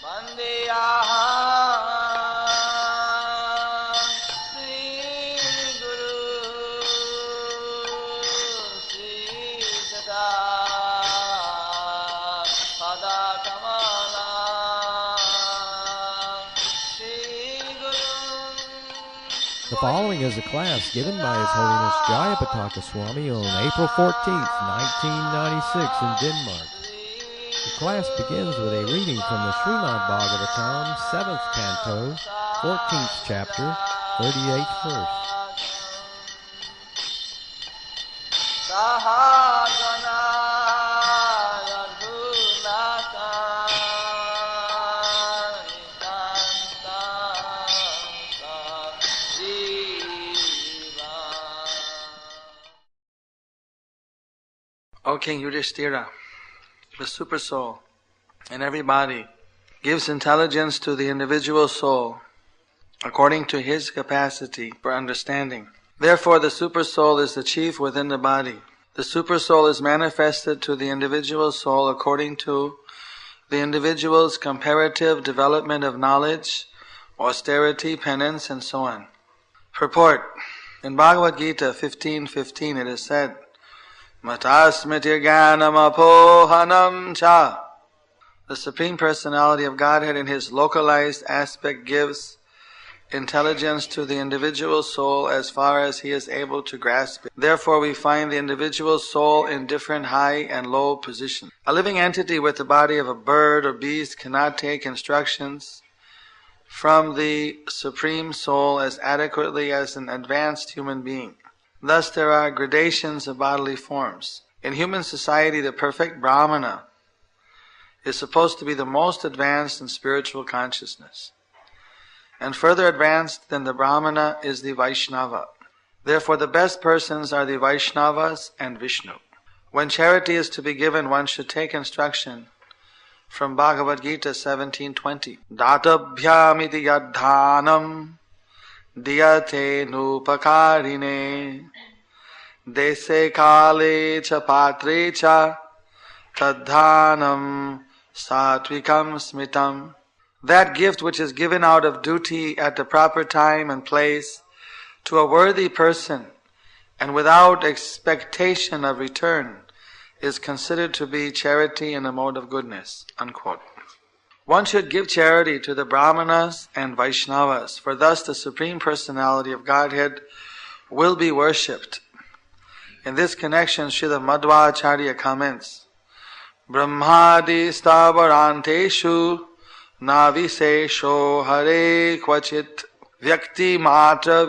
The following is a class given by His Holiness Jayapataka Swami on April 14th, 1996 in Denmark. The class begins with a reading from the Srimad-Bhagavatam, 7th Canto, 14th Chapter, 38th Verse. O King Yudhishthira, the Super Soul in every body gives intelligence to the individual soul according to his capacity for understanding. Therefore, the Super Soul is the chief within the body. The Super Soul is manifested to the individual soul according to the individual's comparative development of knowledge, austerity, penance, and so on. Purport. In Bhagavad Gita 15:15 it is said, Matasmiti Jnanam Apohanam Cha. The Supreme Personality of Godhead in His localized aspect gives intelligence to the individual soul as far as he is able to grasp it. Therefore we find the individual soul in different high and low positions. A living entity with the body of a bird or beast cannot take instructions from the Supreme Soul as adequately as an advanced human being. Thus there are gradations of bodily forms. In human society, the perfect Brahmana is supposed to be the most advanced in spiritual consciousness. And further advanced than the Brahmana is the Vaishnava. Therefore the best persons are the Vaishnavas and Vishnu. When charity is to be given, one should take instruction from Bhagavad Gita 17:20. Databhyamiti yadhanam diyate nupakarine dese kale cha patre cha tadhanam satvikam smitam. That gift which is given out of duty at the proper time and place to a worthy person and without expectation of return is considered to be charity in the mode of goodness. Unquote. One should give charity to the Brahmanas and Vaishnavas, for thus the Supreme Personality of Godhead will be worshipped. In this connection, Srila Madhvacharya comments, Brahmadi stavaranteshu navisesho hare kvachit vyakti matra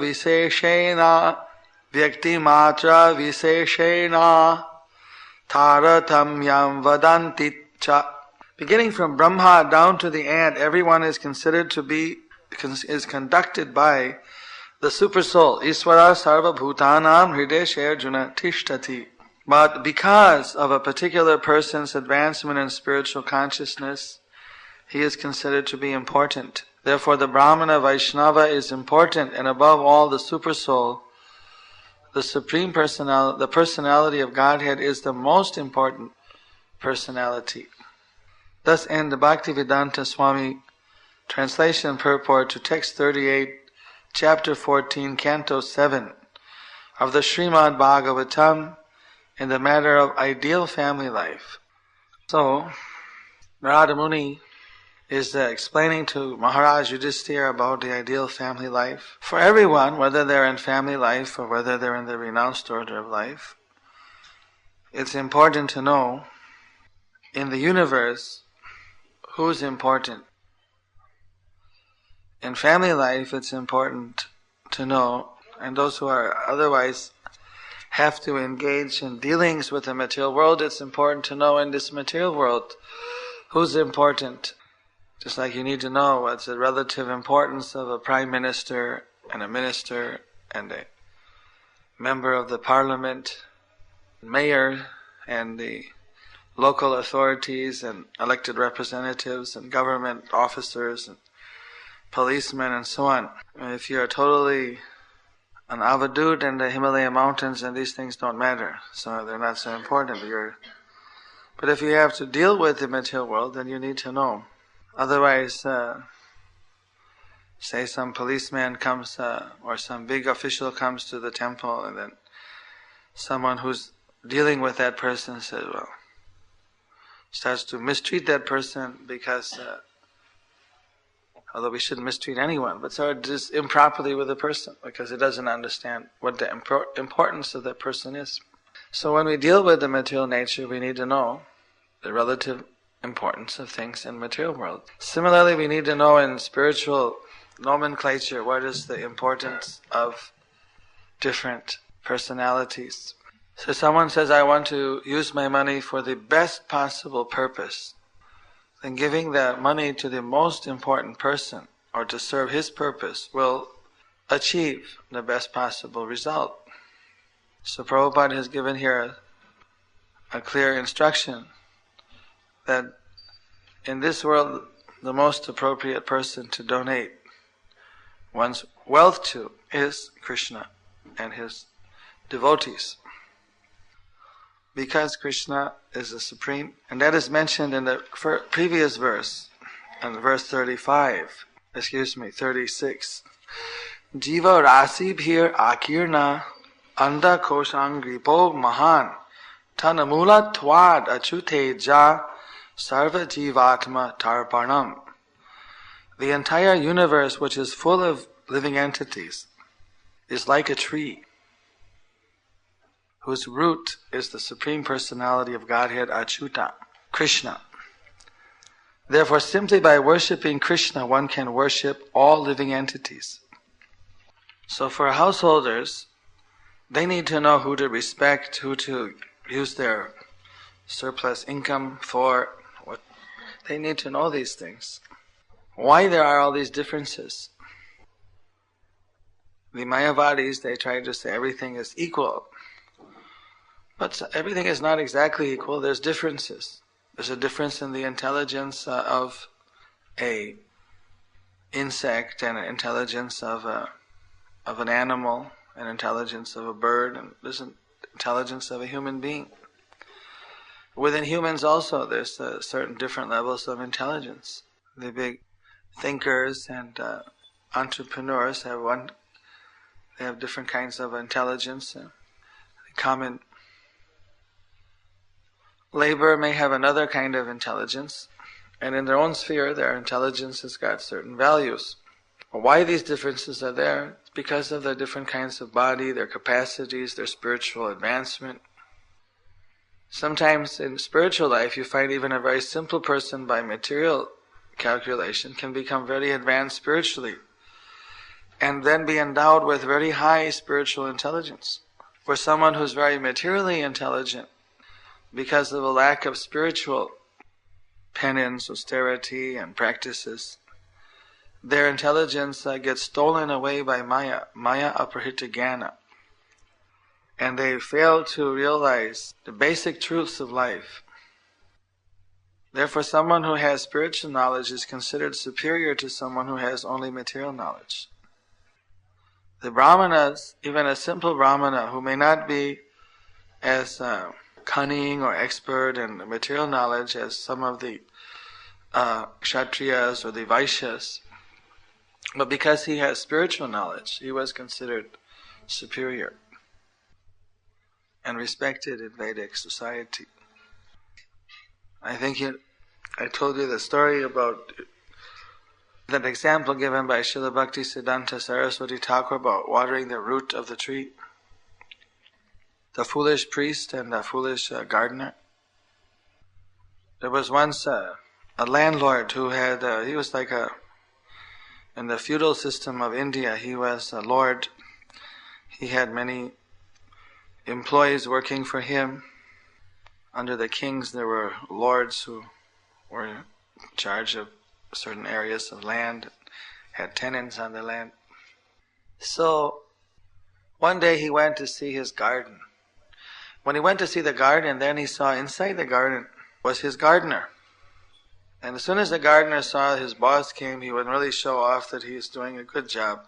viseshena taratamyam vadanti cha. Beginning from Brahma down to the ant, everyone is considered to be, is conducted by the Super Soul. Isvara sarva bhutanam hridesh arjuna tishtati. But because of a particular person's advancement in spiritual consciousness, he is considered to be important. Therefore the Brahmana Vaishnava is important, and above all the Super Soul, the Supreme Personality, the Personality of Godhead is the most important personality. Thus end the Bhaktivedanta Swami translation and purport to text 38, chapter 14, canto 7 of the Srimad-Bhagavatam in the matter of ideal family life. So, Narada Muni is explaining to Maharaj Yudhishthira about the ideal family life. For everyone, whether they're in family life or whether they're in the renounced order of life, it's important to know in the universe who's important. In family life, it's important to know, and those who are otherwise have to engage in dealings with the material world, it's important to know in this material world who's important. Just like you need to know what's the relative importance of a prime minister and a minister and a member of the parliament, mayor and the local authorities and elected representatives and government officers and policemen and so on. If you're totally an avadut in the Himalaya mountains, then these things don't matter, so they're not so important. But if you have to deal with the material world, then you need to know Otherwise, say some policeman comes or some big official comes to the temple, and then someone who's dealing with that person says, well, starts to mistreat that person because, although we shouldn't mistreat anyone, but sort of just improperly with the person because he doesn't understand what the importance of that person is. So when we deal with the material nature, we need to know the relative importance of things in the material world. Similarly, we need to know in spiritual nomenclature what is the importance of different personalities. So someone says, I want to use my money for the best possible purpose. Then giving that money to the most important person or to serve his purpose will achieve the best possible result. So Prabhupada has given here a clear instruction that in this world the most appropriate person to donate one's wealth to is Krishna and his devotees. Because Krishna is the supreme, and that is mentioned in the previous verse, in verse 36. Jiva rasi bhir akirna anda koshang gripo mahan tanamula twad achute ja sarva jivatma tarpanam. The entire universe, which is full of living entities, is like a tree whose root is the Supreme Personality of Godhead, Achyuta, Krishna. Therefore, simply by worshipping Krishna, one can worship all living entities. So for householders, they need to know who to respect, who to use their surplus income for. They need to know these things. Why there are all these differences? The Mayavadis, they try to say everything is equal. But everything is not exactly equal. There's differences. There's a difference in the intelligence of a insect and an intelligence of an animal, an intelligence of a bird, and there's an intelligence of a human being. Within humans also, there's certain different levels of intelligence. The big thinkers and entrepreneurs they have different kinds of intelligence. Common labor may have another kind of intelligence, and in their own sphere, their intelligence has got certain values. Why these differences are there? It's because of their different kinds of body, their capacities, their spiritual advancement. Sometimes in spiritual life, you find even a very simple person by material calculation can become very advanced spiritually, and then be endowed with very high spiritual intelligence. For someone who's very materially intelligent, because of a lack of spiritual penance, austerity, and practices, their intelligence gets stolen away by Maya aparhita jnana, and they fail to realize the basic truths of life. Therefore, someone who has spiritual knowledge is considered superior to someone who has only material knowledge. The brahmanas, even a simple brahmana who may not be as cunning or expert in material knowledge as some of the kshatriyas or the vaishyas, but because he has spiritual knowledge, he was considered superior and respected in Vedic society. I think I told you the story about that example given by Srila Bhaktisiddhanta Saraswati Thakur about watering the root of the tree. The foolish priest and the foolish gardener. There was once a landlord who had, he was like in the feudal system of India, he was a lord. He had many employees working for him. Under the kings there were lords who were in charge of certain areas of land, had tenants on the land. So one day he went to see his garden. When he went to see the garden, then he saw inside the garden was his gardener. And as soon as the gardener saw his boss came, he would really show off that he was doing a good job.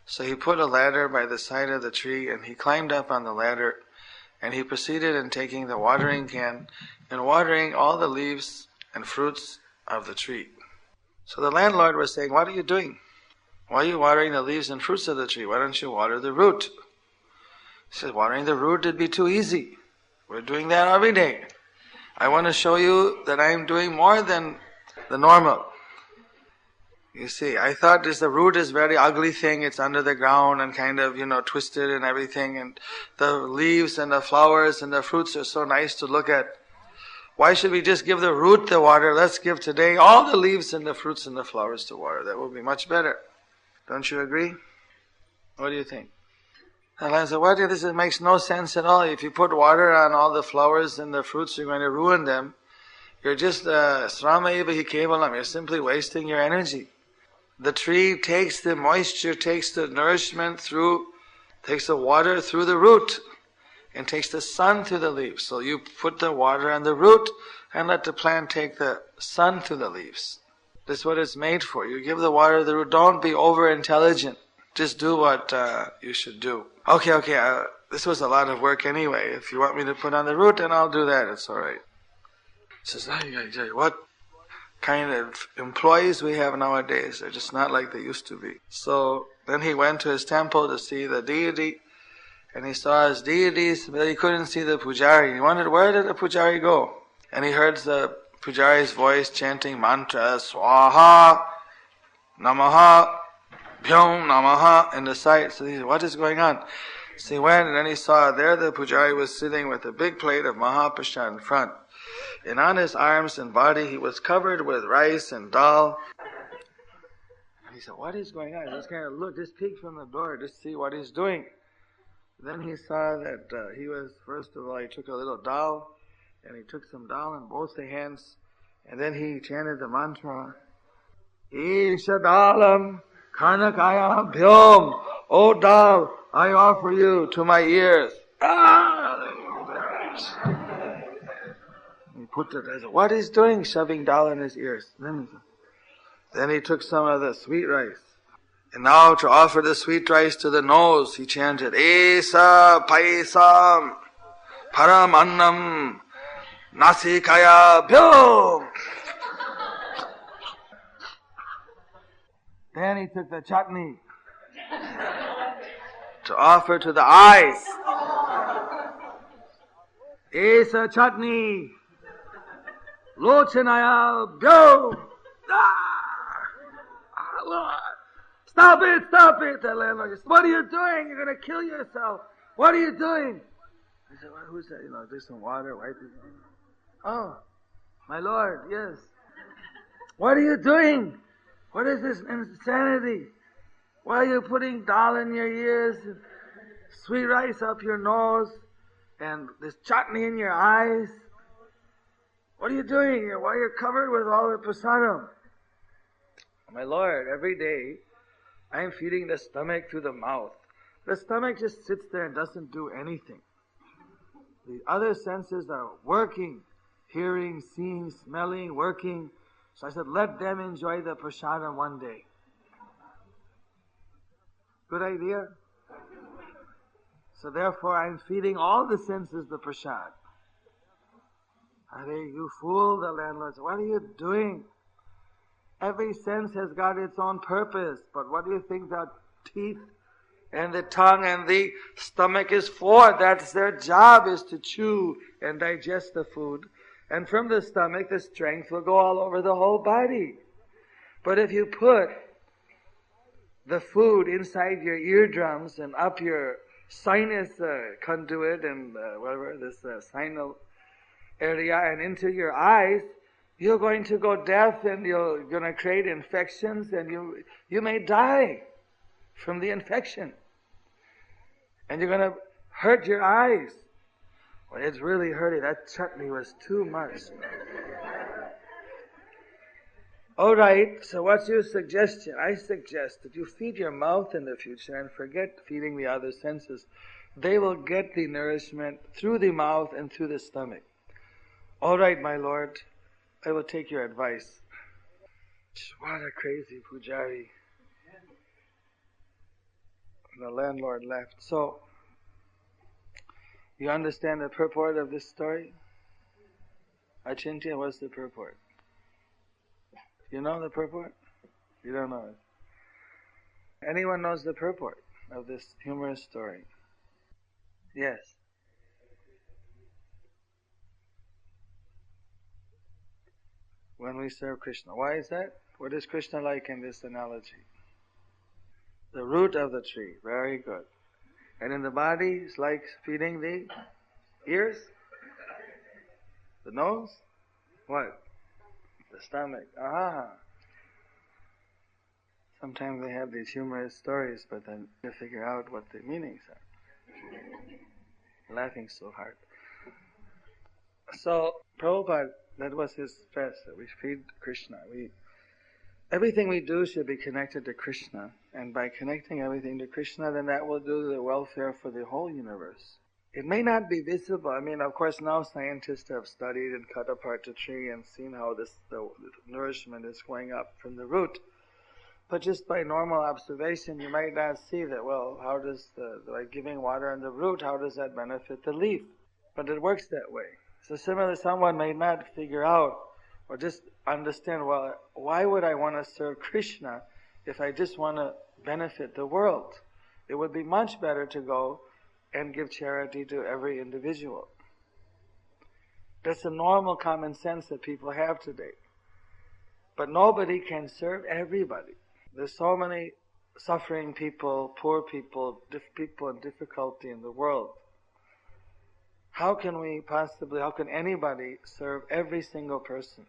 So he put a ladder by the side of the tree, and he climbed up on the ladder, and he proceeded in taking the watering can and watering all the leaves and fruits of the tree. So the landlord was saying, what are you doing? Why are you watering the leaves and fruits of the tree? Why don't you water the root? He said, watering the root would be too easy. We're doing that every day. I want to show you that I'm doing more than the normal. You see, I thought the root is a very ugly thing. It's under the ground and kind of, twisted and everything. And the leaves and the flowers and the fruits are so nice to look at. Why should we just give the root the water? Let's give today all the leaves and the fruits and the flowers to water. That would be much better. Don't you agree? What do you think? And I said, what? This makes no sense at all. If you put water on all the flowers and the fruits, you're going to ruin them. You're just, sramaiva hi kevalam. You're simply wasting your energy. The tree takes the moisture, takes the nourishment takes the water through the root, and takes the sun through the leaves. So you put the water on the root and let the plant take the sun through the leaves. That's what it's made for. You give the water to the root. Don't be over-intelligent. Just do what you should do. Okay, this was a lot of work anyway. If you want me to put on the root, then I'll do that. It's all right. He says, what kind of employees we have nowadays? They're just not like they used to be. So then he went to his temple to see the deity, and he saw his deities, but he couldn't see the pujari. He wondered, where did the pujari go? And he heard the pujari's voice chanting mantras, Swaha, Namaha, Bhyom, Namaha, in the sight. So he said, what is going on? So he went, and then he saw there the pujari was sitting with a big plate of Mahaprasad in front. And on his arms and body he was covered with rice and dal. And he said, what is going on? He just kind of looked, just peeked from the door to see what he's doing. Then he saw that he was, first of all, he took a little dal, and he took some dal in both the hands, and then he chanted the mantra, Isha dalam karnakaya bhyom, O dal, I offer you to my ears. He put it, I said, what is doing, shoving dal in his ears? Then he took some of the sweet rice. And now to offer the sweet rice to the nose, he chanted, Esa paisam paramannam nasikaya bhyom. Then he took the chutney to offer to the eyes. Esa chutney lochanaya bhyom. Lord. Stop it, the landlord said, what are you doing? You're going to kill yourself. What are you doing? I said, well, who's that? There's some water, wipe it. Oh, my Lord, yes. What are you doing? What is this insanity? Why are you putting dal in your ears, and sweet rice up your nose, and this chutney in your eyes? What are you doing here? Why are you covered with all the prasadam? My Lord, every day I am feeding the stomach through the mouth. The stomach just sits there and doesn't do anything. The other senses are working, hearing, seeing, smelling, working. So I said, let them enjoy the prasadam one day. Good idea? So therefore I'm feeding all the senses the prasad. Are you fool, the landlord said, what are you doing? Every sense has got its own purpose, but what do you think the teeth and the tongue and the stomach is for? That's their job, is to chew and digest the food. And from the stomach, the strength will go all over the whole body. But if you put the food inside your eardrums and up your sinus conduit and sinal area and into your eyes, you're going to go deaf and you're going to create infections and you may die from the infection. And you're going to hurt your eyes. Well, it's really hurting. That chutney was too much. All right, so what's your suggestion? I suggest that you feed your mouth in the future and forget feeding the other senses. They will get the nourishment through the mouth and through the stomach. All right, my Lord, I will take your advice. What a crazy pujari. And the landlord left. So, you understand the purport of this story? Achintya, what's the purport? You know the purport? You don't know it. Anyone knows the purport of this humorous story? Yes. When we serve Krishna. Why is that? What is Krishna like in this analogy? The root of the tree. Very good. And in the body, it's like feeding the ears? The nose? What? The stomach. Ah. Sometimes they have these humorous stories, but then you figure out what the meanings are. Laughing so hard. So, Prabhupada, that was his stress, that we feed Krishna. Everything we do should be connected to Krishna. And by connecting everything to Krishna, then that will do the welfare for the whole universe. It may not be visible. I mean, of course, now scientists have studied and cut apart the tree and seen how the nourishment is going up from the root. But just by normal observation, you might not see that, well, how does by giving water on the root, how does that benefit the leaf? But it works that way. So similarly, someone may not figure out or just understand, well, why would I want to serve Krishna if I just want to benefit the world? It would be much better to go and give charity to every individual. That's the normal common sense that people have today. But nobody can serve everybody. There's so many suffering people, poor people, people in difficulty in the world. How can anybody serve every single person?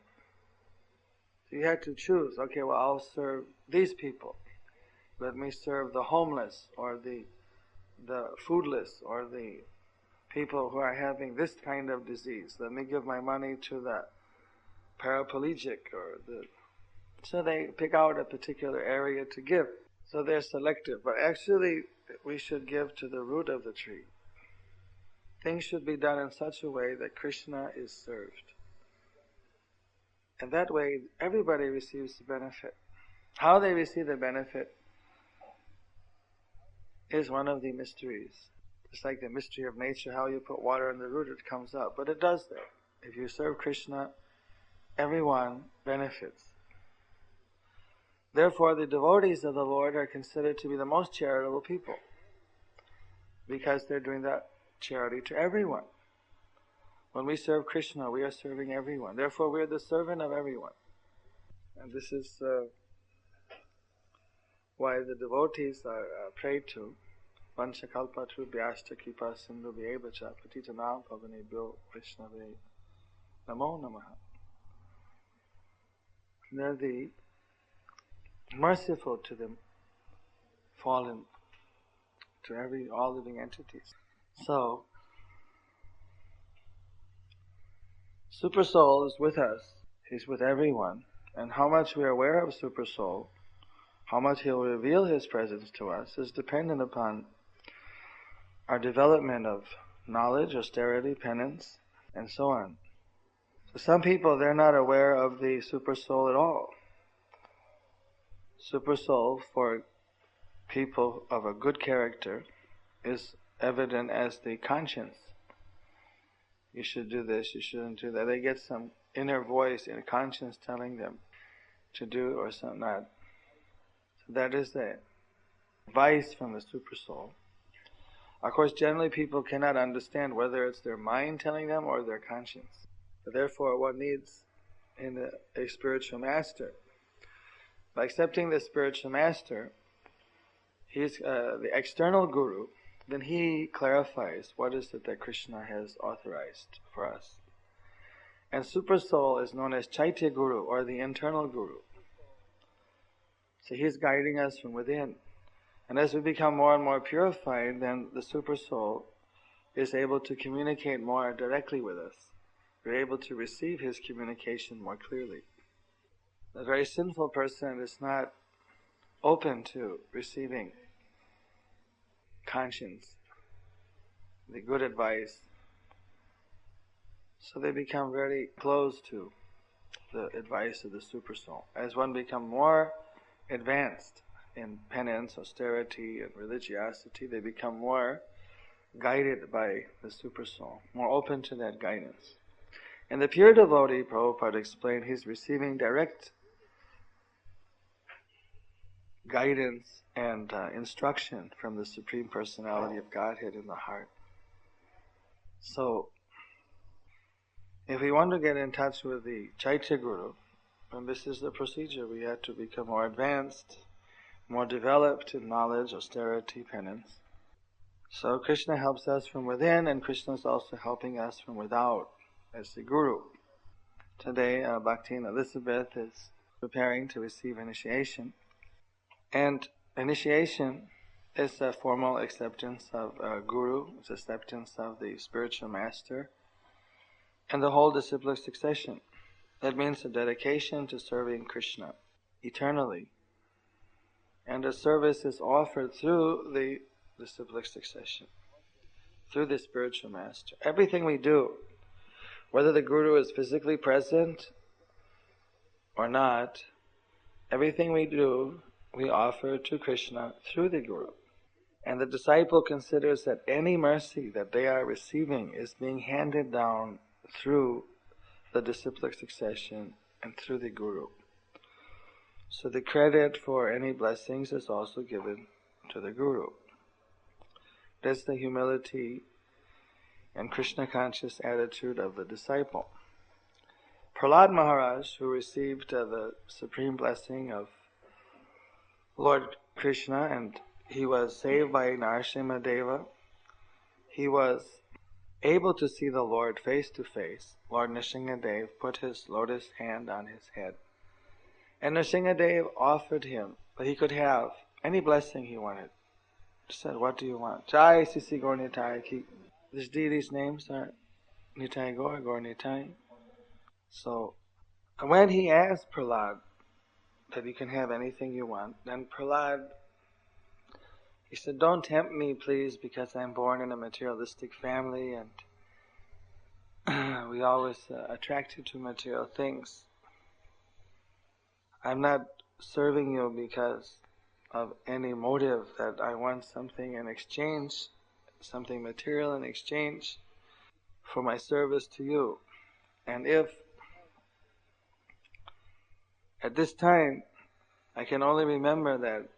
So you have to choose, okay, well, I'll serve these people. Let me serve the homeless or the foodless or the people who are having this kind of disease. Let me give my money to the paraplegic so they pick out a particular area to give. So they're selective. But actually, we should give to the root of the tree. Things should be done in such a way that Krishna is served. And that way, everybody receives the benefit. How they receive the benefit is one of the mysteries. It's like the mystery of nature, how you put water in the root, it comes up. But it does that. If you serve Krishna, everyone benefits. Therefore, the devotees of the Lord are considered to be the most charitable people, because they're doing that charity to everyone. When we serve Krishna, we are serving everyone. Therefore, we are the servant of everyone. And this is why the devotees are prayed to. Vanchakalpatrubhyashcha kripa sindhubhyevacha patitanam pavanebhyo Vaishnave namo namaha. They're the merciful to the fallen, to all living entities. So, Super Soul is with us. He's with everyone. And how much we are aware of Super Soul, how much He'll reveal His presence to us, is dependent upon our development of knowledge, austerity, penance, and so on. So some people, they're not aware of the Super Soul at all. Super Soul, for people of a good character, is evident as the conscience. You should do this, you shouldn't do that. They get some inner voice, inner conscience telling them to do or something not. So that is the advice from the Super Soul. Of course, generally people cannot understand whether it's their mind telling them or their conscience. But therefore, one needs a spiritual master. By accepting the spiritual master, he's the external guru, then he clarifies what is it that Krishna has authorized for us. And Super Soul is known as Chaitya Guru, or the internal guru. So he's guiding us from within. And as we become more and more purified, then the Super Soul is able to communicate more directly with us. We're able to receive his communication more clearly. A very sinful person is not open to receiving conscience, the good advice. So they become very close to the advice of the Super Soul. As one becomes more advanced in penance, austerity, and religiosity, they become more guided by the Super Soul, more open to that guidance. And the pure devotee, Prabhupada explained, he's receiving direct guidance and instruction from the Supreme Personality of Godhead in the heart. So, if we want to get in touch with the Chaitya Guru, and this is the procedure, we have to become more advanced, more developed in knowledge, austerity, penance. So Krishna helps us from within, and Krishna is also helping us from without as the Guru. Today, Bhakti and Elizabeth is preparing to receive initiation. And initiation is a formal acceptance of a Guru, it's acceptance of the spiritual master, and the whole disciplic succession. That means a dedication to serving Krishna eternally. And the service is offered through the disciplic succession, through the spiritual master. Everything we do, whether the Guru is physically present or not, everything we do, we offer to Krishna through the Guru. And the disciple considers that any mercy that they are receiving is being handed down through the disciplic succession and through the Guru. So the credit for any blessings is also given to the Guru. That's the humility and Krishna-conscious attitude of the disciple. Prahlad Maharaj, who received the supreme blessing of Lord Krishna, and he was saved by Narasimha Deva, he was able to see the Lord face to face. Lord Nrsimhadev put his lotus hand on his head. And Nrsimhadev offered him that he could have any blessing he wanted. He said, "What do you want?" Jai Sisi Gaur Nitai Ki. This deity's names are Nitai Gaur, Gaur Nitai. So, when he asked Prahlad that you can have anything you want, then Prahlad, he said, "Don't tempt me, please, because I'm born in a materialistic family and we always attracted to material things. I'm not serving you because of any motive that I want something in exchange, something material in exchange for my service to you. And if at this time I can only remember that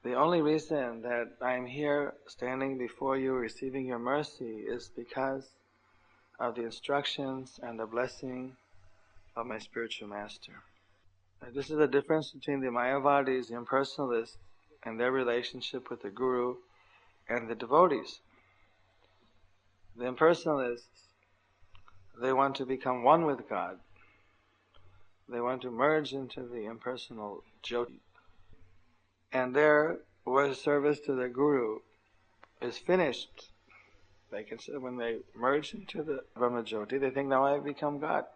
the only reason that I'm here standing before you receiving your mercy is because of the instructions and the blessing of my spiritual master." This is the difference between the Mayavadis, the impersonalists, and their relationship with the Guru and the devotees. The impersonalists, they want to become one with God. They want to merge into the impersonal Jyoti. And there, where service to the Guru is finished, they consider when they merge into the Brahma Jyoti, they think, now I've become God.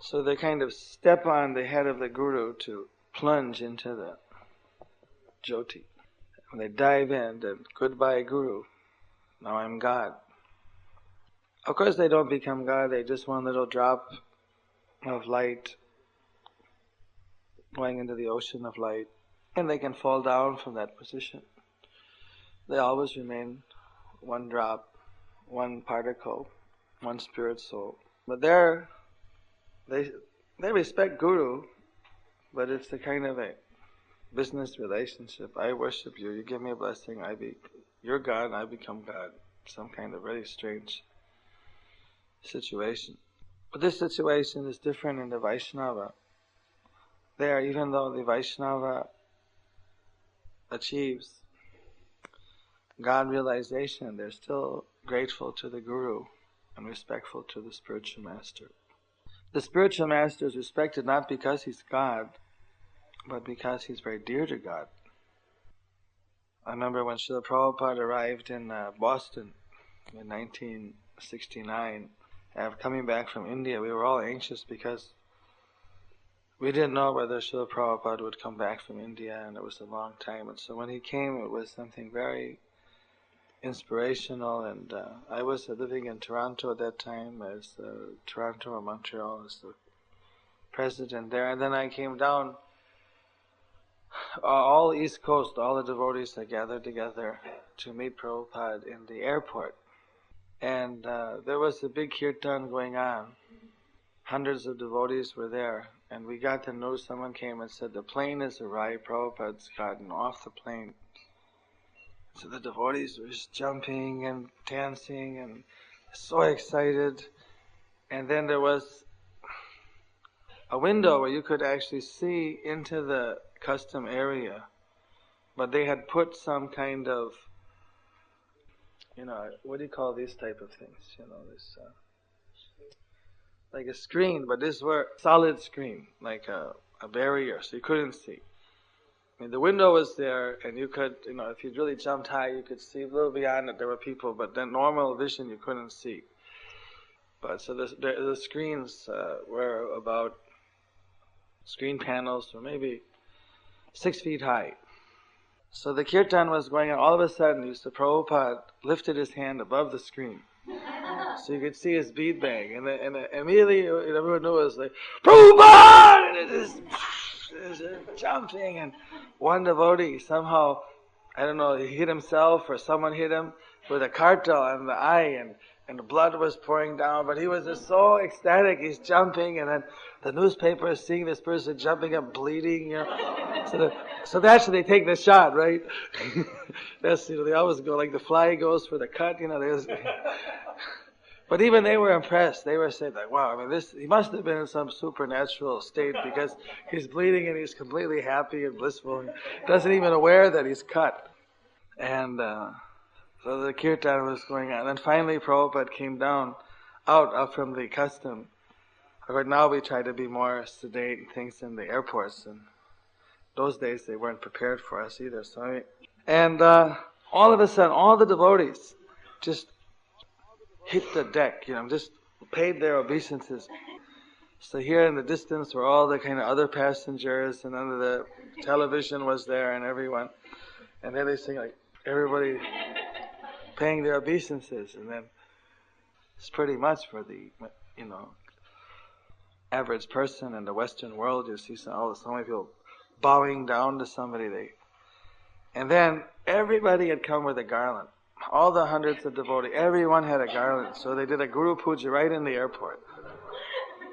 So they kind of step on the head of the Guru to plunge into the Jyoti. When they dive in, then goodbye Guru, now I'm God. Of course they don't become God, they just one little drop of light going into the ocean of light, and they can fall down from that position. They always remain one drop, one particle, one spirit soul. But they respect Guru, but it's a kind of a business relationship. I worship you, you give me a blessing, you're God, I become God. Some kind of very strange situation. But this situation is different in the Vaishnava. There, even though the Vaishnava achieves God realization, they're still grateful to the Guru and respectful to the spiritual master. The spiritual master is respected not because he's God, but because he's very dear to God. I remember when Srila Prabhupada arrived in Boston in 1969, after coming back from India, we were all anxious because we didn't know whether Srila Prabhupada would come back from India, and it was a long time. And so when he came, it was something very inspirational, and I was living in Toronto at that time, as Toronto or Montreal as the president there, and then I came down. All East Coast, all the devotees had gathered together to meet Prabhupada in the airport, and there was a big kirtan going on. Hundreds of devotees were there, And we got to know, someone came and said, the plane has arrived, Prabhupada's gotten off the plane. So the devotees were just jumping and dancing and so excited. And then there was a window where you could actually see into the custom area. But they had put some kind of, what do you call these type of things? This like a screen, but this were solid screen, like a barrier, so you couldn't see. I mean, the window was there, and you could, if you really jumped high, you could see a little beyond it. There were people, but then normal vision you couldn't see. But so the screens were about, screen panels were maybe 6 feet high. So the kirtan was going on. All of a sudden, Prabhupada lifted his hand above the screen, so you could see his bead bag, and immediately everyone knew it was like Prabhupada, and it is jumping. And one devotee somehow, I don't know, he hit himself or someone hit him with a kartal on the eye, and the blood was pouring down. But he was just so ecstatic, he's jumping, and then the newspaper is seeing this person jumping up, bleeding. So that's when they take the shot, right? That's they always go like the fly goes for the cut. But even they were impressed. They were saying like, wow, I mean, he must have been in some supernatural state, because he's bleeding and he's completely happy and blissful. And doesn't even aware that he's cut. And so the kirtan was going on. And finally Prabhupada came down, out from the custom. Of course, now we try to be more sedate and things in the airports. And those days they weren't prepared for us either. And all of a sudden, all the devotees just hit the deck, just paid their obeisances. So here in the distance were all the kind of other passengers, and then the television was there and everyone. And then they sing like everybody paying their obeisances. And then it's pretty much for the, average person in the Western world. You see so many people bowing down to somebody. And then everybody had come with a garland. All the hundreds of devotees, everyone had a garland. So they did a Guru Puja right in the airport.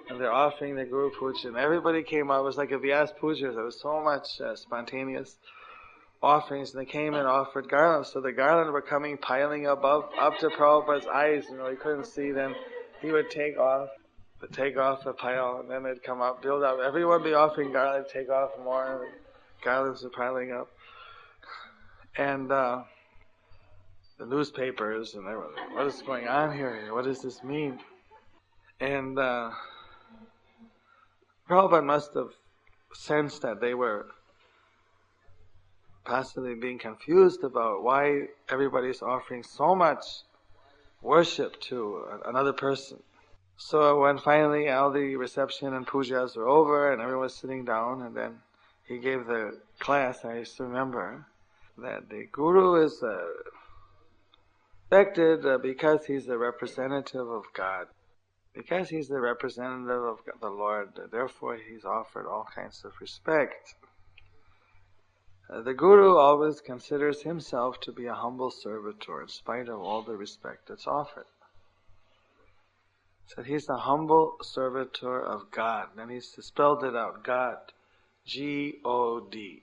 And they're offering the Guru Puja. And everybody came out. It was like a Vyas Puja. There was so much spontaneous offerings. And they came and offered garlands. So the garland were coming, piling up to Prabhupada's eyes. He couldn't see them. He would take off a pile, and then they'd come up, build up. Everyone would be offering garland, take off more. And the garlands were piling up. And the newspapers, and they were like, what is going on here? What does this mean? And Prabhupada must have sensed that they were possibly being confused about why everybody's offering so much worship to another person. So when finally all the reception and pujas were over and everyone was sitting down, and then he gave the class, I used to remember that the Guru is respected because he's the representative of God. Because he's the representative of the Lord, therefore he's offered all kinds of respect. The Guru always considers himself to be a humble servitor in spite of all the respect that's offered. So he's the humble servitor of God. Then he's spelled it out, God, G-O-D. He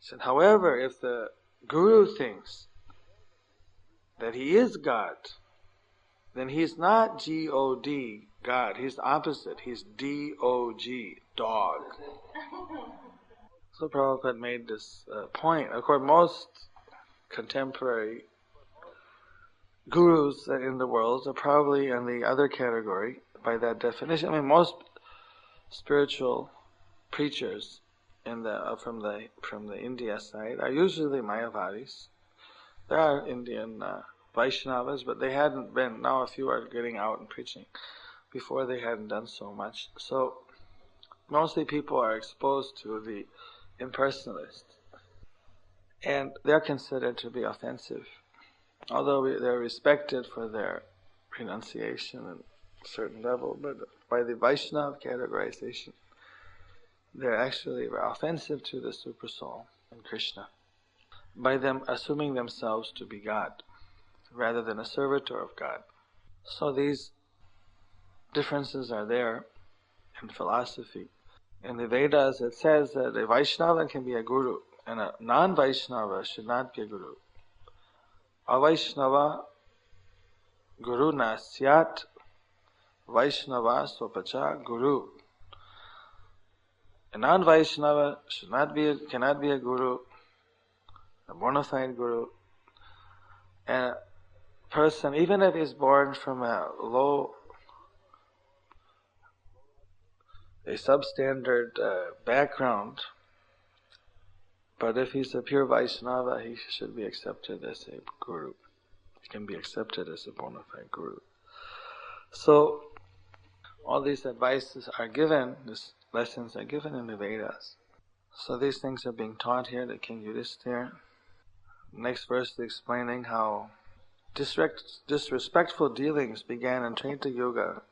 said, however, if the Guru thinks that he is God, then he's not G-O-D, God. He's the opposite. He's D-O-G, dog. So Prabhupada made this point. Of course, most contemporary gurus in the world are probably in the other category by that definition. I mean, most spiritual preachers from the India side are usually Mayavadis. There are Indian Vaishnavas, but they hadn't been. Now a few are getting out and preaching. Before they hadn't done so much. So mostly people are exposed to the impersonalists, and they're considered to be offensive. Although they're respected for their renunciation at a certain level, but by the Vaishnava categorization, they're actually offensive to the Supersoul and Krishna, by them assuming themselves to be God, rather than a servitor of God. So these differences are there, and philosophy. In the Vedas it says that a Vaishnava can be a guru, and a non-Vaishnava should not be a guru. Avaishnava guru na syat, Vaishnava swapacha guru. A non-Vaishnava cannot be a guru, a bona fide guru. And a person, even if he's born from a substandard background, but if he's a pure Vaishnava, he should be accepted as a guru. He can be accepted as a bona fide guru. So, all these advices are given, these lessons are given in the Vedas. So these things are being taught here to King Yudhisthira. Next verse is explaining how disrespectful dealings began in Treta Yuga.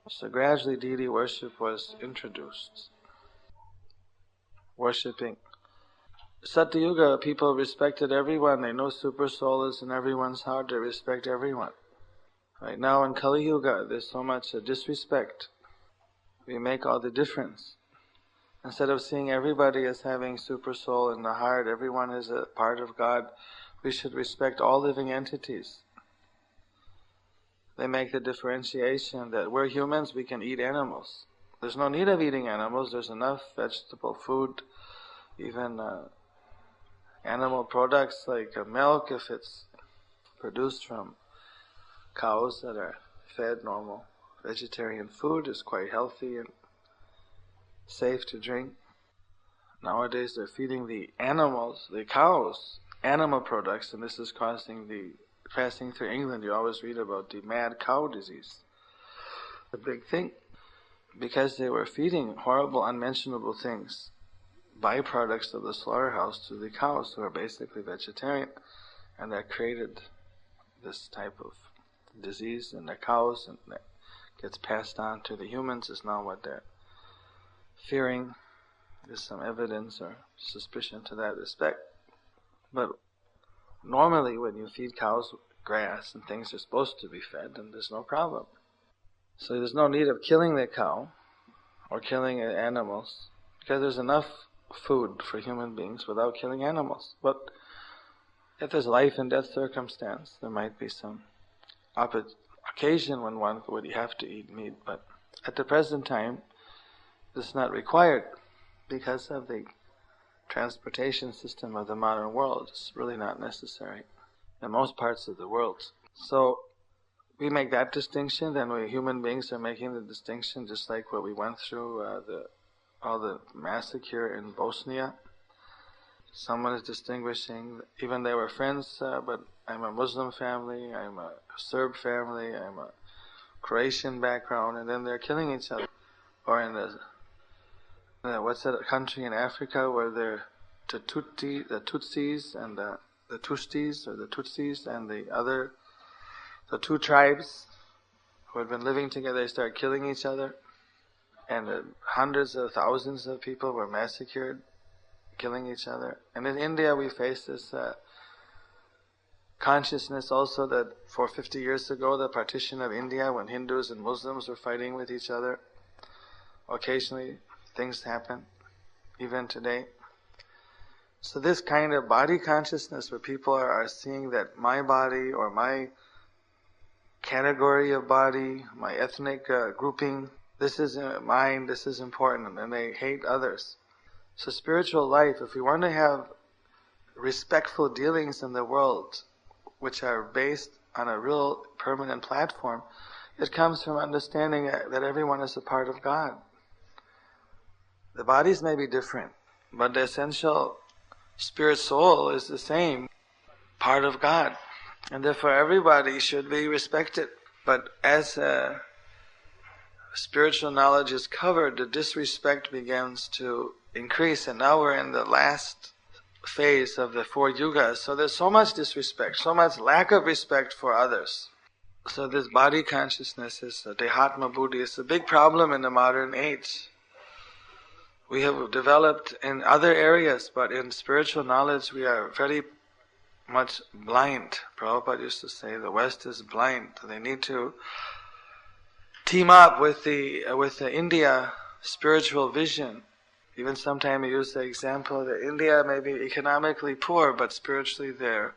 So gradually deity worship was introduced. Worshipping. Satya Yuga, people respected everyone. They know Super Soul is in everyone's heart. They respect everyone. Right now in Kali Yuga, there's so much disrespect. We make all the difference. Instead of seeing everybody as having Super Soul in the heart, everyone is a part of God, we should respect all living entities. They make the differentiation that we're humans, we can eat animals. There's no need of eating animals, there's enough vegetable food, even animal products like milk, if it's produced from cows that are fed normal vegetarian food, is quite healthy and safe to drink. Nowadays they're feeding the animals, the cows, animal products, and this is passing through England. You always read about the mad cow disease. The big thing, because they were feeding horrible, unmentionable things, byproducts of the slaughterhouse, to the cows who are basically vegetarian, and that created this type of disease in the cows, and that gets passed on to the humans is now what they're fearing. There's some evidence or suspicion to that respect. But normally when you feed cows grass and things are supposed to be fed, then there's no problem. So there's no need of killing the cow or killing animals, because there's enough food for human beings without killing animals. But if there's life and death circumstance, there might be some occasion when one would have to eat meat, but at the present time this is not required because of the transportation system of the modern world. It's really not necessary in most parts of the world. So we make that distinction, then we human beings are making the distinction, just like what we went through all the massacre in Bosnia. Someone is distinguishing, even they were friends, but I'm a Muslim family, I'm a Serb family, I'm a Croatian background, and then they're killing each other. Or in what's that country in Africa where they're the Tutsis and the Tustis, or the Tutsis and the two tribes who had been living together, they start killing each other, and hundreds of thousands of people were massacred, killing each other. And in India we face this consciousness also that for 50 years ago, the partition of India, when Hindus and Muslims were fighting with each other, occasionally things happen, even today. So this kind of body consciousness where people are seeing that my body or my category of body, my ethnic grouping, this is mine, this is important, and they hate others. So spiritual life, if we want to have respectful dealings in the world, which are based on a real permanent platform, it comes from understanding that everyone is a part of God. The bodies may be different, but the essential spirit soul is the same, part of God. And therefore everybody should be respected. But as spiritual knowledge is covered, the disrespect begins to increase, and now we're in the last phase of the 4 yugas. So there's so much disrespect, so much lack of respect for others. So this body consciousness is Dehatma Buddhi. It's a big problem in the modern age. We have developed in other areas, but in spiritual knowledge we are very much blind. Prabhupada used to say the West is blind. They need to team up with the India spiritual vision. Even sometimes we use the example that India may be economically poor, but spiritually they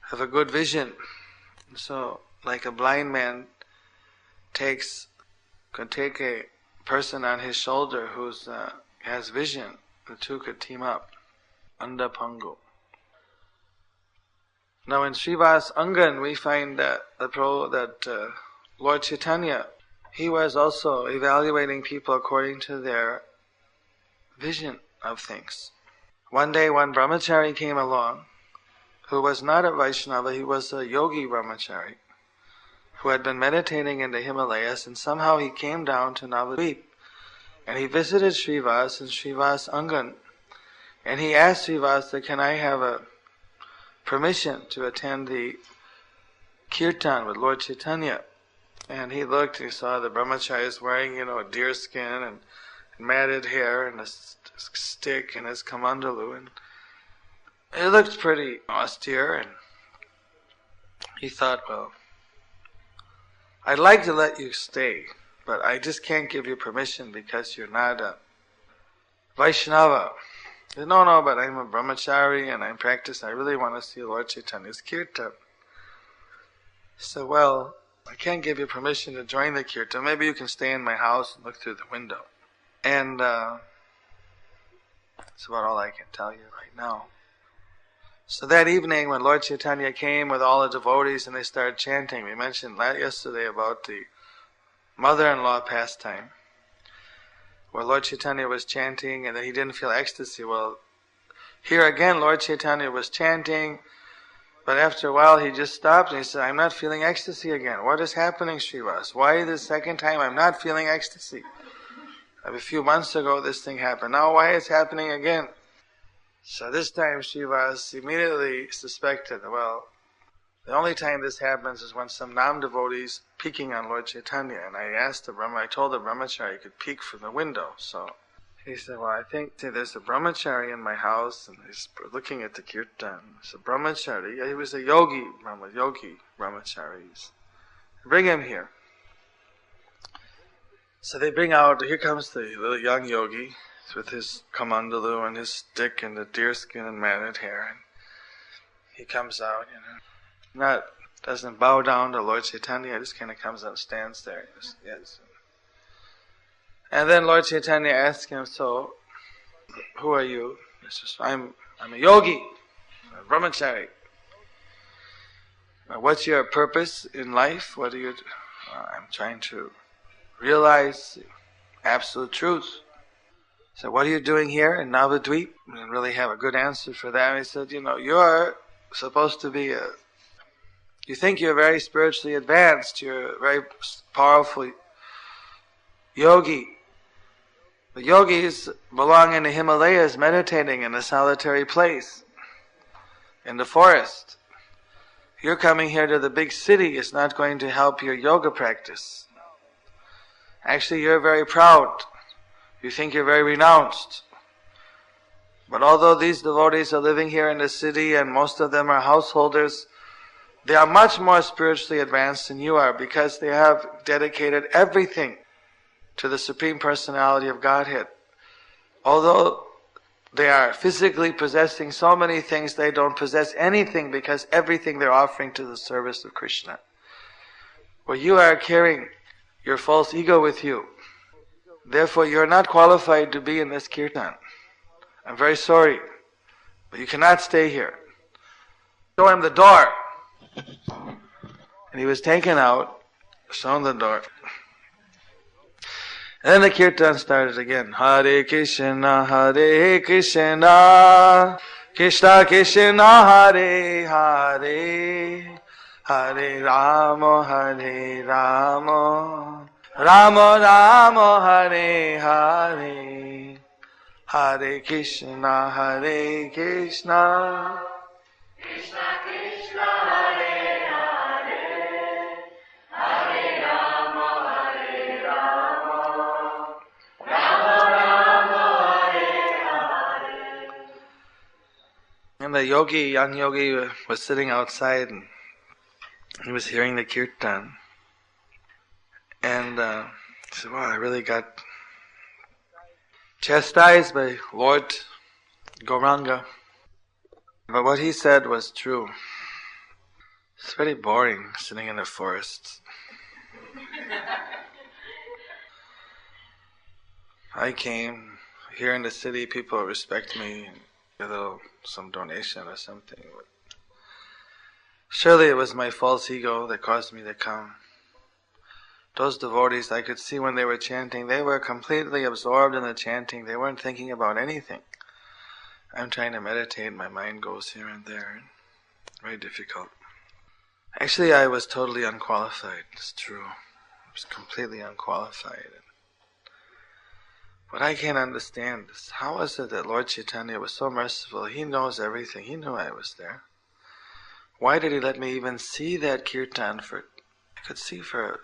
have a good vision. So, like a blind man could take a person on his shoulder who has vision. The two could team up. Anda Pangu. Now in Srivas Angan we find that Lord Chaitanya, he was also evaluating people according to their vision of things. One day one brahmachari came along who was not a Vaishnava, he was a yogi brahmachari who had been meditating in the Himalayas, and somehow he came down to Navadvip and he visited Srivas in Srivas Angan, and he asked Srivas, can I have a permission to attend the kirtan with Lord Chaitanya? And he looked, he saw the brahmacharis wearing, a deer skin and matted hair and a stick and his kamandalu, and it looked pretty austere, and he thought, well, I'd like to let you stay, but I just can't give you permission because you're not a Vaishnava. He said, no, but I'm a brahmachari and I'm practicing. I really want to see Lord Chaitanya's kirtan. He said, well, I can't give you permission to join the kirtan. Maybe you can stay in my house and look through the window. And that's about all I can tell you right now. So that evening when Lord Chaitanya came with all the devotees and they started chanting, we mentioned yesterday about the mother-in-law pastime, where Lord Chaitanya was chanting and then he didn't feel ecstasy. Well, here again Lord Chaitanya was chanting, but after a while he just stopped and he said, I'm not feeling ecstasy again. What is happening, Srivas? Why the second time I'm not feeling ecstasy? A few months ago this thing happened. Now why is it happening again? So this time Srivas immediately suspected, well, the only time this happens is when some nam-devotees peeking on Lord Chaitanya. And I told the brahmachari he could peek from the window. So he said, well, I think there's a brahmachari in my house and he's looking at the kirtan. It's a brahmachari. Yeah, he was a yogi brahmachari. Bring him here. So they bring out, here comes the little young yogi with his kamandalu and his stick and the deerskin and matted hair. And he comes out, doesn't bow down to Lord Chaitanya, just kind of comes out and stands there. Yes. And then Lord Chaitanya asks him, so, who are you? He says, I'm a yogi, a brahmachari. What's your purpose in life? What do you do? I'm trying to realize absolute truth. So what are you doing here in Navadvip? I didn't really have a good answer for that. He said, you're supposed to be you think you're very spiritually advanced, you're a very powerful yogi. The yogis belong in the Himalayas meditating in a solitary place, in the forest. You're coming here to the big city, it's not going to help your yoga practice. Actually, you're very proud. You think you're very renounced. But although these devotees are living here in the city and most of them are householders, they are much more spiritually advanced than you are because they have dedicated everything to the Supreme Personality of Godhead. Although they are physically possessing so many things, they don't possess anything because everything they're offering to the service of Krishna. Well, you are carrying your false ego with you. Therefore, you're not qualified to be in this kirtan. I'm very sorry, but you cannot stay here. Show him the door. And he was taken out, shown the door. And then the kirtan started again. Hare Krishna, Hare Krishna, Krishna Krishna, Hare Hare, Hare Rama, Hare Rama, Rama Rama, Hare Hare, Hare Krishna, Hare Krishna, Krishna Krishna, Hare Hare, Hare Rama, Hare Rama, Rama Rama, Hare Hare. And the young yogi was sitting outside and he was hearing the kirtan. And I said, wow, I really got chastised by Lord Gauranga. But what he said was true. It's very boring sitting in the forest. I came here in the city, people respect me and get some donation or something. But surely it was my false ego that caused me to come. Those devotees, I could see when they were chanting, they were completely absorbed in the chanting. They weren't thinking about anything. I'm trying to meditate, my mind goes here and there. Very difficult. Actually, I was totally unqualified. It's true. I was completely unqualified. What I can't understand is, how is it that Lord Chaitanya was so merciful? He knows everything. He knew I was there. Why did he let me even see that kirtan I could see for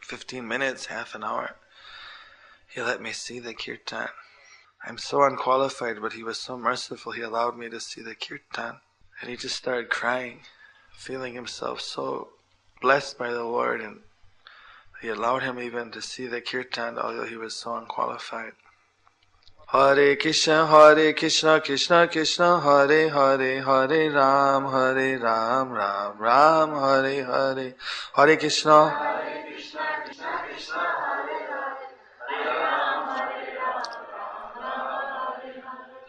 15 minutes, half an hour. He let me see the kirtan. I'm so unqualified, but he was so merciful. He allowed me to see the kirtan. And he just started crying, feeling himself so blessed by the Lord. And he allowed him even to see the kirtan, although he was so unqualified. Hare Krishna, Krishna Krishna, Hare Hare, Hare Ram, Ram Ram, Hare Hare. Hare Krishna, Krishna Krishna, Hare Hare, Hare Ram, Ram Ram.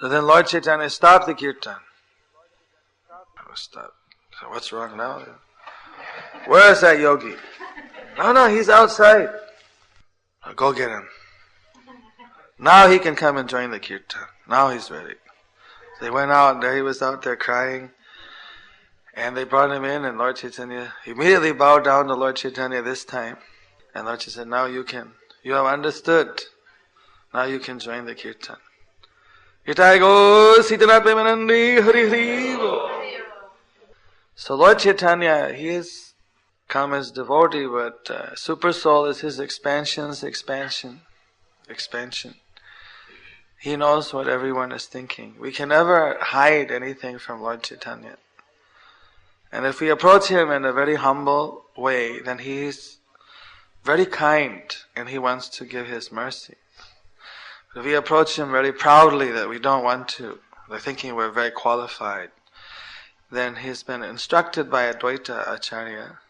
So then Lord Chaitanya stopped the kirtan. I was stopped. So what's wrong now? Where is that yogi? No, he's outside. I'll go get him. Now he can come and join the kirtan. Now he's ready. They went out, and there he was out there crying. And they brought him in, and Lord Chaitanya immediately bowed down to Lord Chaitanya this time. And Lord Chaitanya said, now you have understood. Now you can join the kirtan. Itai go Sitana Premanandi Hari Hari Bo. So Lord Chaitanya, he is come as devotee, but Super Soul is his expansion. He knows what everyone is thinking. We can never hide anything from Lord Chaitanya. And if we approach him in a very humble way, then he's very kind and he wants to give his mercy. But if we approach him very proudly that we don't want to, we're thinking we're very qualified, then he's been instructed by Advaita Acharya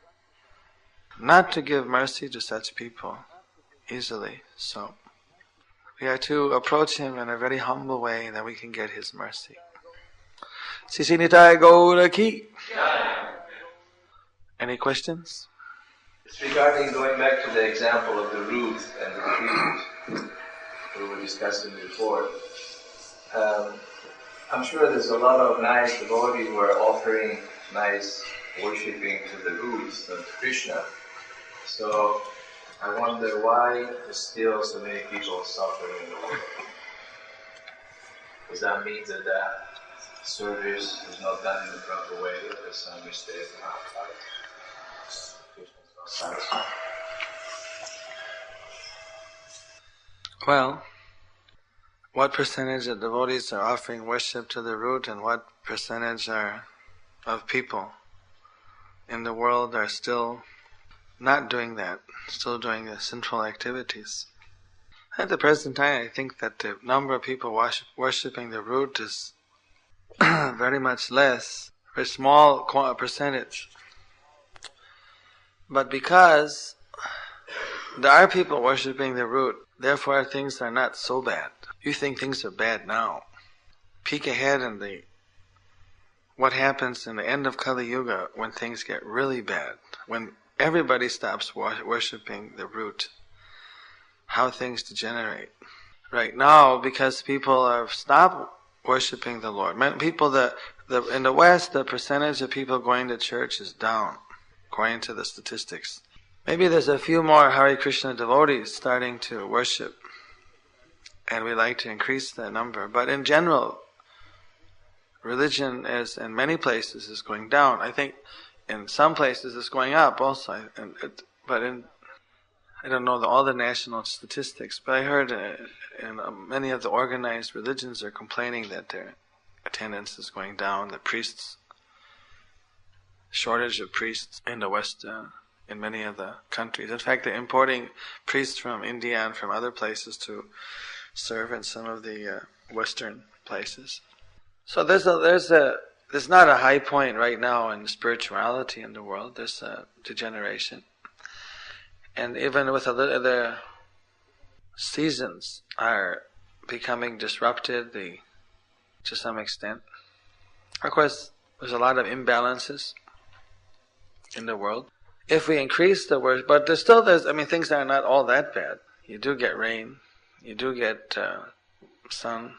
not to give mercy to such people easily. So we are to approach him in a very humble way, and then we can get his mercy. Sisinitai Gaura Ki. Any questions? It's regarding going back to the example of the root and the tree we were discussing before. I'm sure there's a lot of nice devotees who are offering nice worshipping to the roots of Krishna. So I wonder why there's still so many people suffering in the world. Does that mean that the service is not done in the proper way, or there's some mistake on our part? Krishna is not satisfied. Well, what percentage of devotees are offering worship to the root, and what percentage of people in the world are still not doing that, still doing the sinful activities? At the present time, I think that the number of people worshipping the root is very much less, a small percentage. But because there are people worshipping the root, therefore things are not so bad. You think things are bad now. Peek ahead in what happens in the end of Kali Yuga when things get really bad, when everybody stops worshipping the root, how things degenerate. Right now, because people have stopped worshipping the Lord. People in the West, the percentage of people going to church is down, according to the statistics. Maybe there's a few more Hare Krishna devotees starting to worship, and we like to increase that number. But in general, religion is in many places is going down. I think in some places it's going up also. I don't know all the national statistics, but I heard many of the organized religions are complaining that their attendance is going down. The priests, shortage of priests in the West in many of the countries. In fact, they're importing priests from India and from other places to serve in some of the Western places. So there's not a high point right now in spirituality in the world. There's a degeneration. And even with the seasons are becoming disrupted to some extent. Of course, there's a lot of imbalances in the world. If we increase the worship, but things are not all that bad. You do get rain, you do get sun. It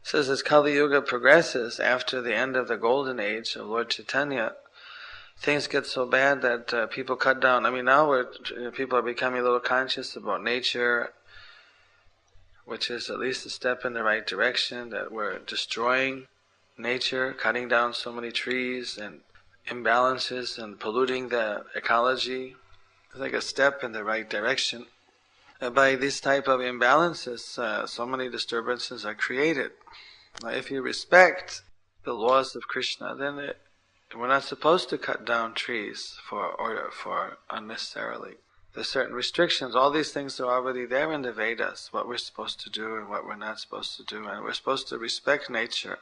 says as Kali Yuga progresses after the end of the golden age of Lord Chaitanya, things get so bad that people cut down. Now people are becoming a little conscious about nature, which is at least a step in the right direction, that we're destroying nature, cutting down so many trees and imbalances and polluting the ecology. It's like a step in the right direction. By these type of imbalances, so many disturbances are created. Now, if you respect the laws of Krishna, then we're not supposed to cut down trees for unnecessarily. There's certain restrictions. All these things are already there in the Vedas, what we're supposed to do and what we're not supposed to do. And we're supposed to respect nature.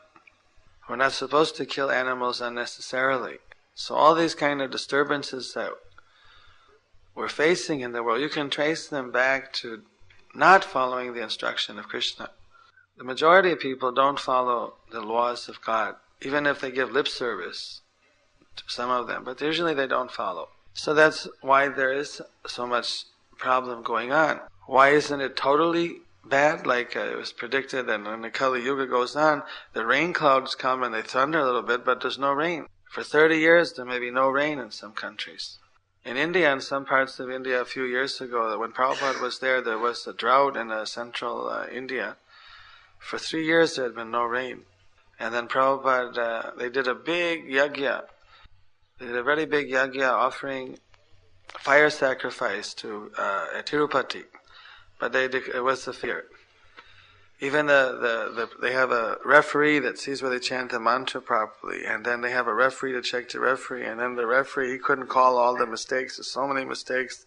We're not supposed to kill animals unnecessarily. So all these kind of disturbances that we're facing in the world, you can trace them back to not following the instruction of Krishna. The majority of people don't follow the laws of God, even if they give lip service to some of them, but usually they don't follow. So that's why there is so much problem going on. Why isn't it totally bad? Like it was predicted, and when the Kali Yuga goes on, the rain clouds come and they thunder a little bit, but there's no rain. For 30 years there may be no rain in some countries. In India, in some parts of India a few years ago, when Prabhupada was there was a drought in central India. For 3 years there had been no rain. And then Prabhupada, they did a big yajna. They did a very big yajna offering fire sacrifice to at Tirupati. But it was a fear. Even they have a referee that sees where they chant the mantra properly, and then they have a referee to check the referee, and then the referee, he couldn't call all the mistakes. There's so many mistakes,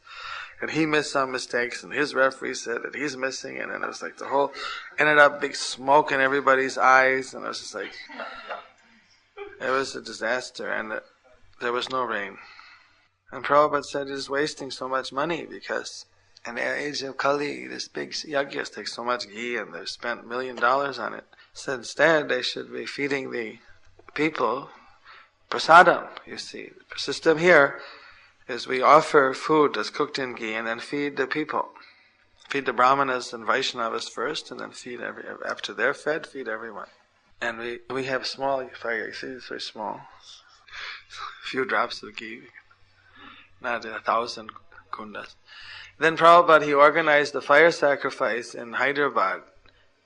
and he missed some mistakes, and his referee said that he's missing, and then it was like ended up big smoke in everybody's eyes, and it was just like, it was a disaster, and there was no rain. And Prabhupada said he's wasting so much money because in the age of Kali, this big yajnas take so much ghee and they've spent $1 million on it. So instead, they should be feeding the people prasadam, you see. The system here is we offer food that's cooked in ghee and then feed the people. Feed the brahmanas and Vaishnavas first, and then feed after they're fed, feed everyone. And we have small fire, you see, it's very small. A few drops of ghee, not 1,000 kundas. Then Prabhupada, he organized a fire sacrifice in Hyderabad.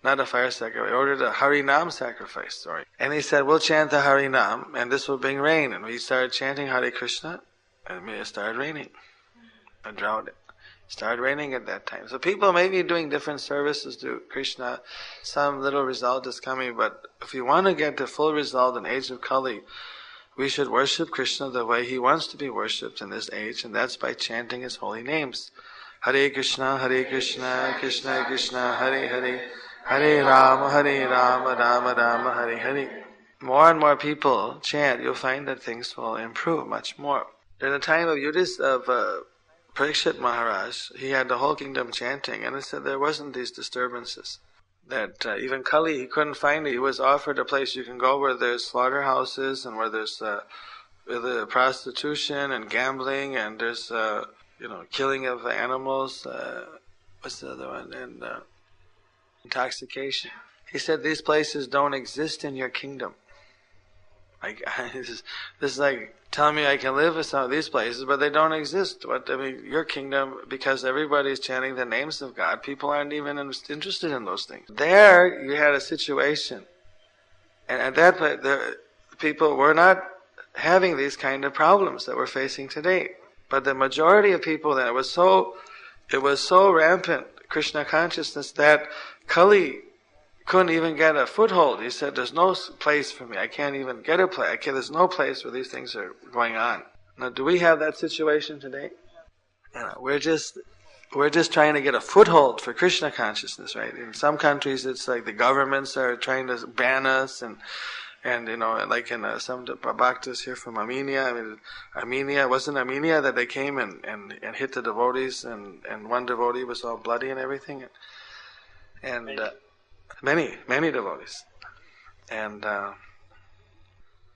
Not a fire sacrifice, he ordered a Harinam sacrifice, And he said, we'll chant the Harinam, and this will bring rain. And we started chanting Hare Krishna, and it started raining. A drought. It started raining at that time. So people may be doing different services to Krishna. Some little result is coming, but if you want to get the full result in the age of Kali, we should worship Krishna the way he wants to be worshipped in this age, and that's by chanting his holy names. Hare Krishna, Krishna Krishna, Hare Hare, Hare Rama, Rama Rama, Hare Hare. More and more people chant, you'll find that things will improve much more. During the time of Parikshit Maharaj, he had the whole kingdom chanting, and it said there wasn't these disturbances. That even Kali, he couldn't find it. He was offered a place you can go where there's slaughterhouses and where there's prostitution and gambling and there's killing of animals. What's the other one? And intoxication. He said these places don't exist in your kingdom. This is like telling me I can live in some of these places, but they don't exist. Your kingdom, because everybody's chanting the names of God, people aren't even interested in those things. There, you had a situation, and at that point, the people were not having these kind of problems that we're facing today. But the majority of people, then it was so rampant Krishna consciousness that Kali couldn't even get a foothold. He said, there's no place for me. I can't even get a place. There's no place where these things are going on. Now, do we have that situation today? We're just trying to get a foothold for Krishna consciousness, right? In some countries, it's like the governments are trying to ban us, and like in some bhaktas here from Armenia. Wasn't Armenia that they came and hit the devotees, and one devotee was all bloody and everything, and many devotees, and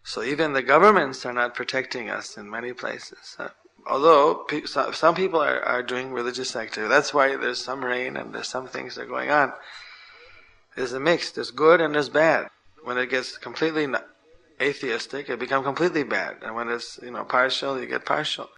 so even the governments are not protecting us in many places. Although some people are doing religious activity. That's why there's some rain and there's some things that are going on. There's a mix. There's good and there's bad. When it gets completely atheistic, it becomes completely bad. And when it's partial, you get partial.